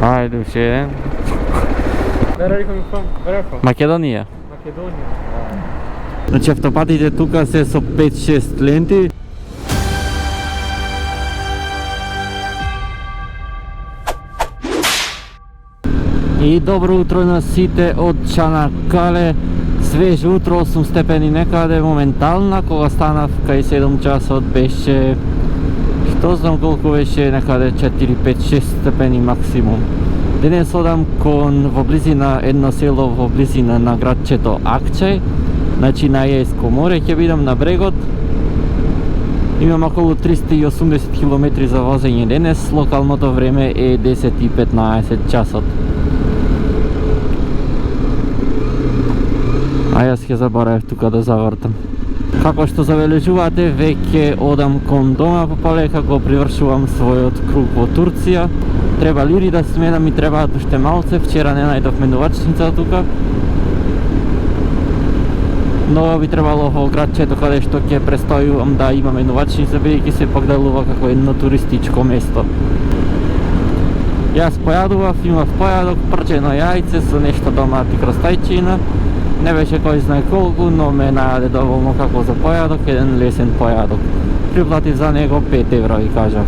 Hi, Lucian. Where are you coming from? Where are you from? Makedonija. Macedonia. Znači автопатите тука се со 5-6 ленти. И добро утро на сите од Чанакале. Свежо утро, 8 степени некаде моментална. Кога станав кај 7 часот беше, што знам колку беше, некаде 4, 5, 6 степени максимум. Денес одам во близина едно село во близина на градчето Акчај. Значи на Ејско море ќе бидам на брегот. Имам околу 380 км за возење денес. Локалното време е 10:15 часот. А јас ќе заборавив тука да завртам. Како што забележувате, веќе одам кон дома полека, го привршувам својот круг во Турција. Треба лири да сменам и требаат уште малце. Вчера не најдов менувачница тука. Но би требало во градчето каде што ќе престојувам да има менувачница, бидејќи се пак делува како едно туристичко место. Јас појадував, имав појадок, прчено јајце со нешто домати крстајчина. Не беше кој знае колку, но ме најаде доволно како за појадок, еден лесен појадок. Приплатив за него 5 евро и кажав.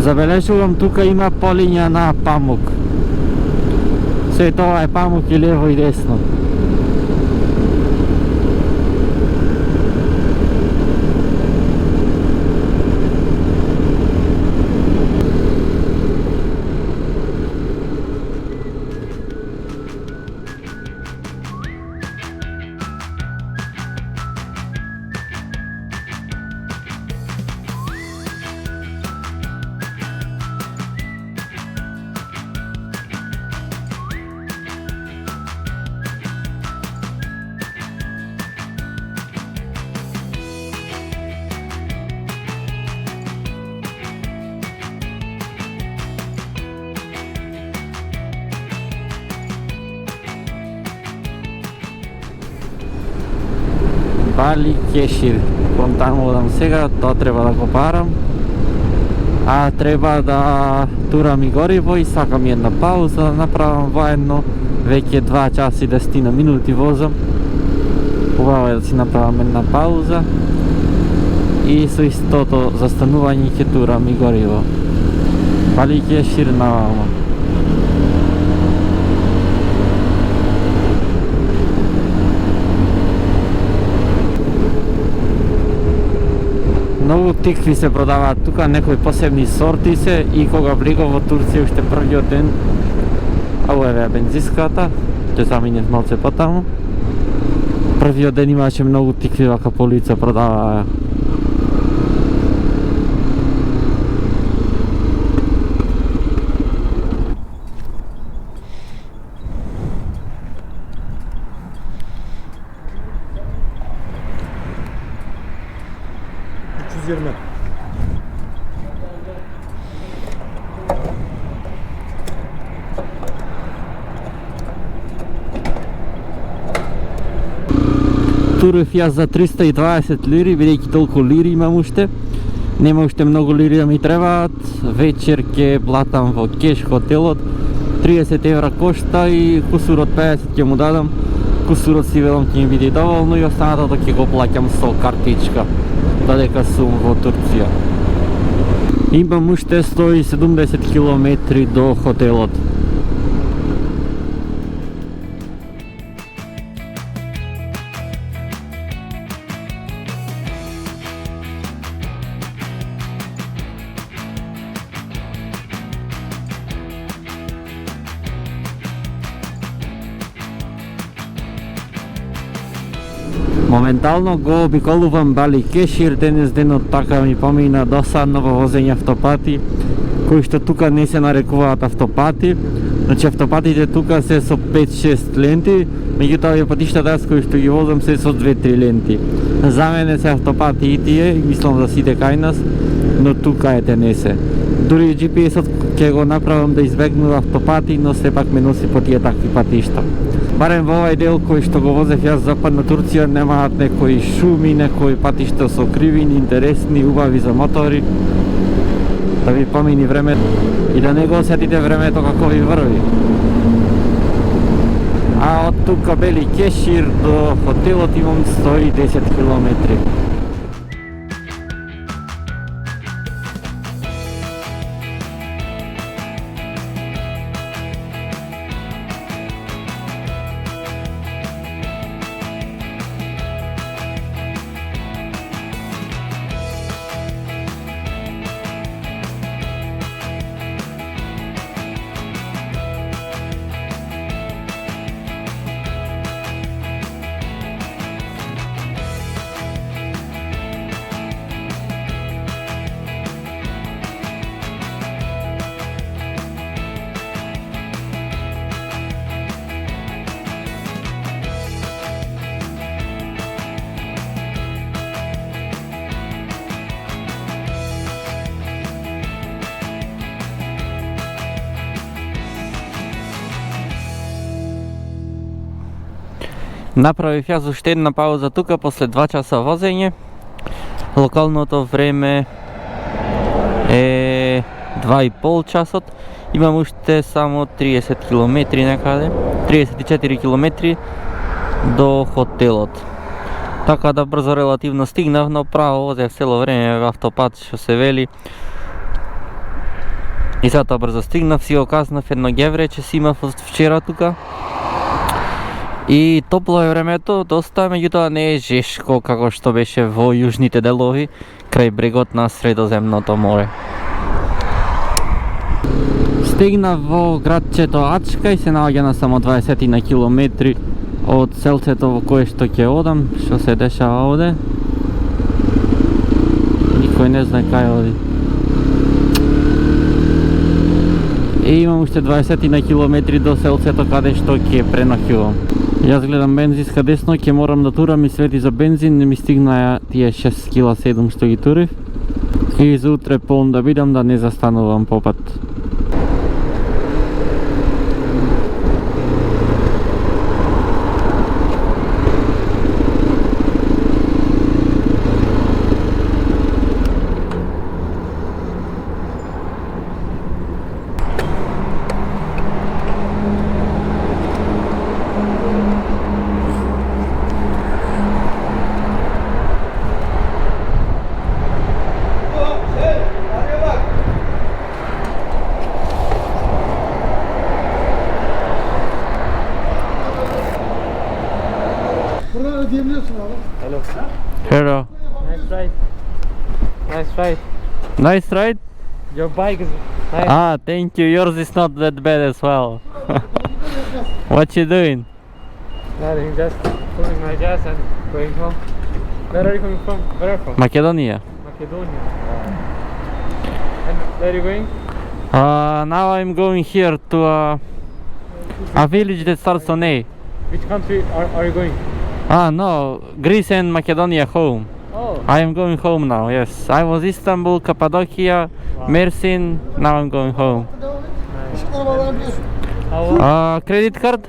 Забележувам тука има полиња на памук. Се тоа е памук и лево и десно. Бали Кешир, кон таму одам сега, тоа треба да го парам. А треба да турам и гориво и сакам една пауза да направам воедно. Веќе 2 часа и 10 минути возам. Убаво е да си направам една пауза. И со истото застанување ќе турам и гориво. Бали Кешир навамо. Многу тикви се продаваат тука, некои посебни сорти се, и кога влегов во Турција уште првиот ден, ова е бензиската, ќе заминев малце потаму. Првиот ден имаше многу тикви вака по лица продаваа. Турив јас за 320 лири, бидејќи толку лири имам уште. Нема уште многу лири да ми требаат. Вечер ќе платам во кеш хотелот. 30 евра кошта и кусурот 50 ќе му дадам. Кусурот си велам ќе ми биде доволно и останатото ќе го плаќам со картичка, додека сум во Турција. Имам уште 170 километри до хотелот. Моментално го обиколувам Бали Кешир, денес денот така ми помина досадно во возење автопати, кои што тука не се нарекуваат автопати. Значи автопатите тука се со 5-6 ленти, меѓутоа овие патиштата кои што ги возам се со 2-3 ленти. За мене се автопати и тие, мислам да сите кај нас, но тука ете не се. Дури GPS-от Ке го направам да избегнам автопати, но сепак ме носи по тие такви патишта. Барем во овај дел кој што го возев јас Западна Турција немаат некои шуми, некои патишта со кривини, интересни, убави за мотори. Да ви помини време и да не го осетите времето како ви врви. А од тука Бели Кешир до хотелот имам 110 километри. Направив јас уште една пауза тука после 2 часа возење. Локалното време е 2,5 часот. Имам уште само 30 километри некаде, 34 километри до хотелот. Така да брзо релативно стигнав, но право возев цело време во автопат што се вели. И затоа брзо стигнав, си го казнав едно гевре, че си имав од вчера тука. И топло е времето, доста, меѓутоа не е жешко како што беше во јужните делови, крај брегот на Средоземното море. Стигнав во градчето Ачка и се наоѓа на само 20 на километри од селцето во кое што ќе одам. Што се дешава овде? Никој не знае кај оди. И имам уште 20 на километри до селцето каде што ќе преноќувам. Јас гледам бензинска десно, ќе морам да турам и свети за бензин, не ми стигнаја тие 6 кила 7 што ги турив. И за утре полн да бидам да не застанувам по пат. Hello. Hello. Nice ride. Nice ride. Nice ride? Your bike is nice. Ah, thank you. Yours is not that bad as well. What you doing? Nothing, just pulling my gas and going home. Where are you coming from? Where are you from? Macedonia. Macedonia. And where are you going? Now I'm going here to a village that starts on A. Which country are you going? Ah, no, Greece and Macedonia home. Oh. I am going home now, yes. I was Istanbul, Cappadocia, Wow. Mersin, now I'm going home. Nice. How Credit card?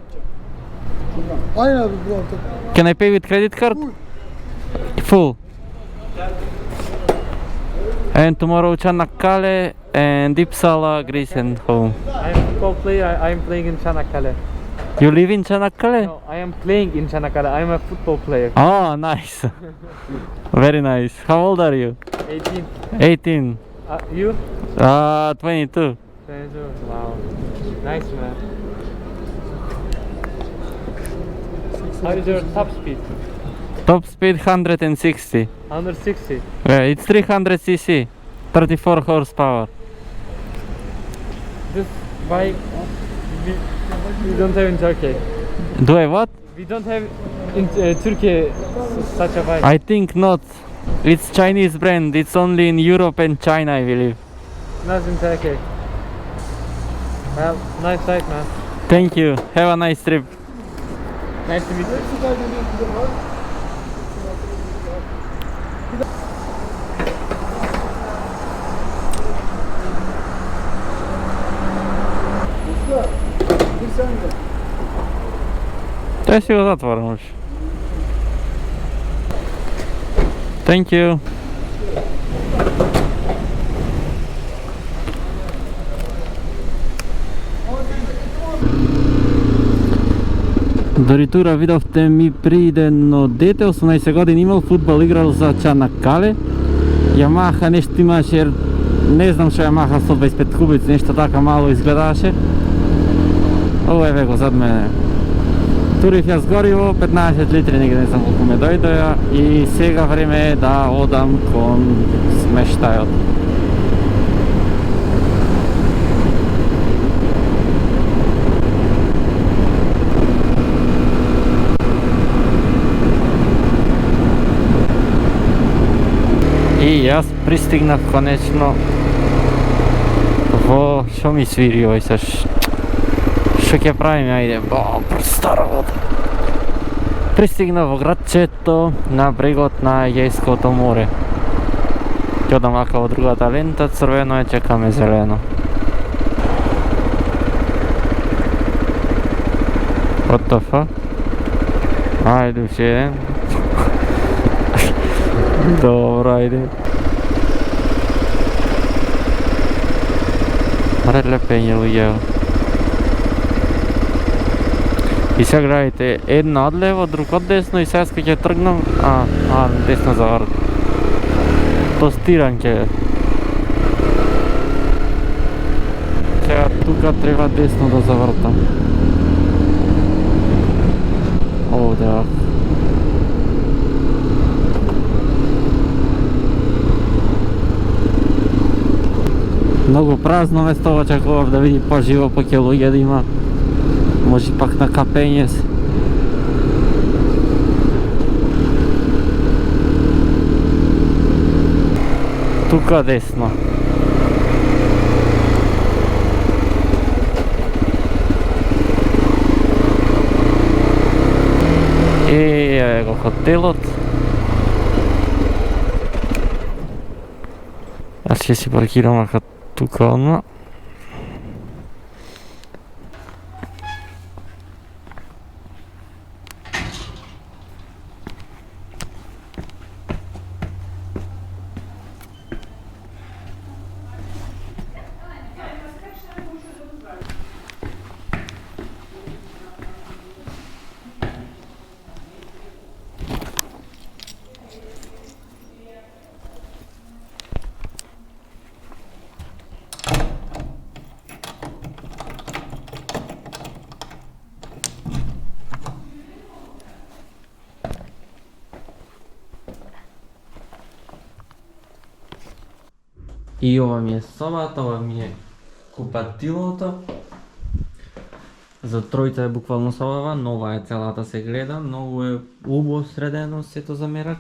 Aynen abi bro. Can I pay with credit card? Full. And tomorrow Çanakkale and Uppsala, Greece and home. I'm football player. I'm playing in Çanakkale. You live in Çanakkale? No, I am playing in Çanakkale. I'm a football player. Oh, nice. Very nice. How old are you? 18. 18. You? 22. 22. Wow. Nice, man. How is your top speed? Top speed 160. 160. It's 300 cc, 34 horsepower. This bike we don't have in Turkey. Do I what? We don't have in Turkey such a bike. I think not. It's Chinese brand. It's only in Europe and China, I believe. Not in Turkey. Well, nice ride, man. Thank you. Have a nice trip. Nice to meet you. Дай си го затворам уж. Thank you. Дори тура видовте ми приидено дете, 18 години имал футбол, играл за Чанаккале. Ямаха нешто имаше, jer не знам што Ямаха 125 кубици, нешто така мало изгледаше. Ово е веко зад мене. Турив јас гориво, 15 литри негде, не знам колку ме дојдоја, и сега време е да одам кон смештајот. И јас пристигнав конечно во што ми свири овој се што ќе правиме, ајде, стара вода. Пристигнав во градчето на брегот на Егејското море. Ќе одам вака во другата лента, црвено е, чекаме зелено. What the fuck? Ајде уште еден. Добро, ајде. Маре лепење луѓе. И сега гледайте, една од лево, друг од десно, и сега ќе тргнам, десно заврт. Тостиран ќе. Сега тука треба десно да завртам. Овде. Многу празно место, очекував да види поживо поќе луѓе да има. Може пак на капење се. Тука десно. Еве го хотелот. Јас ќе си паркирам ака тука одма. И ова ми е собата, ова ми е купатилото. За тројца е буквално собава, нова е целата, се гледа, многу е убаво средено сето за мерак.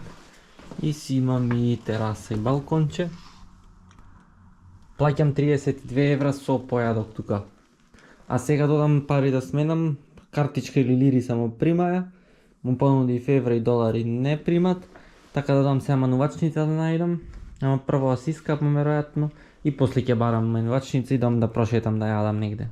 И си имам и тераса и балконче. Плаќам 32 евра со појадок тука. А сега додам пари да сменам, картичка или лири само примаја. Му понуди в евра и долари не примат, така да дам сега манувачница да најдам. Ама прво да си искапам веројатно и после ќе барам манувачница и дам да прошетам да јадам негде.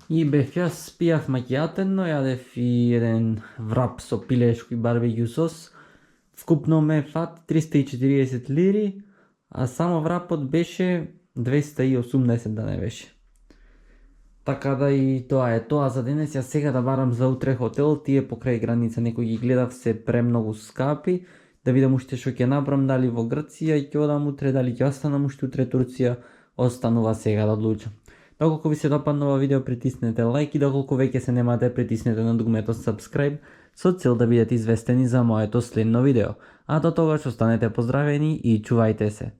И бев јас, пијав макијатено, јадев и еден врап со пилешко и барбекју сос. Вкупно ме фати 340 лири, а само врапот беше 280 да не беше. Така да и тоа е тоа за денес. Ја сега да барам за утре хотел, тие покрај граница некои ги гледав се премногу скапи. Да видам уште што ќе направам, дали во Грција и ќе одам утре, дали ќе останам уште утре Турција, останува сега да одлучам. Доколку ви се допадна ова видео, притиснете лайк и доколку веќе се немате, притиснете на дугмето subscribe со цел да бидете известени за моето следно видео. А до тогаш останете поздравени и чувајте се.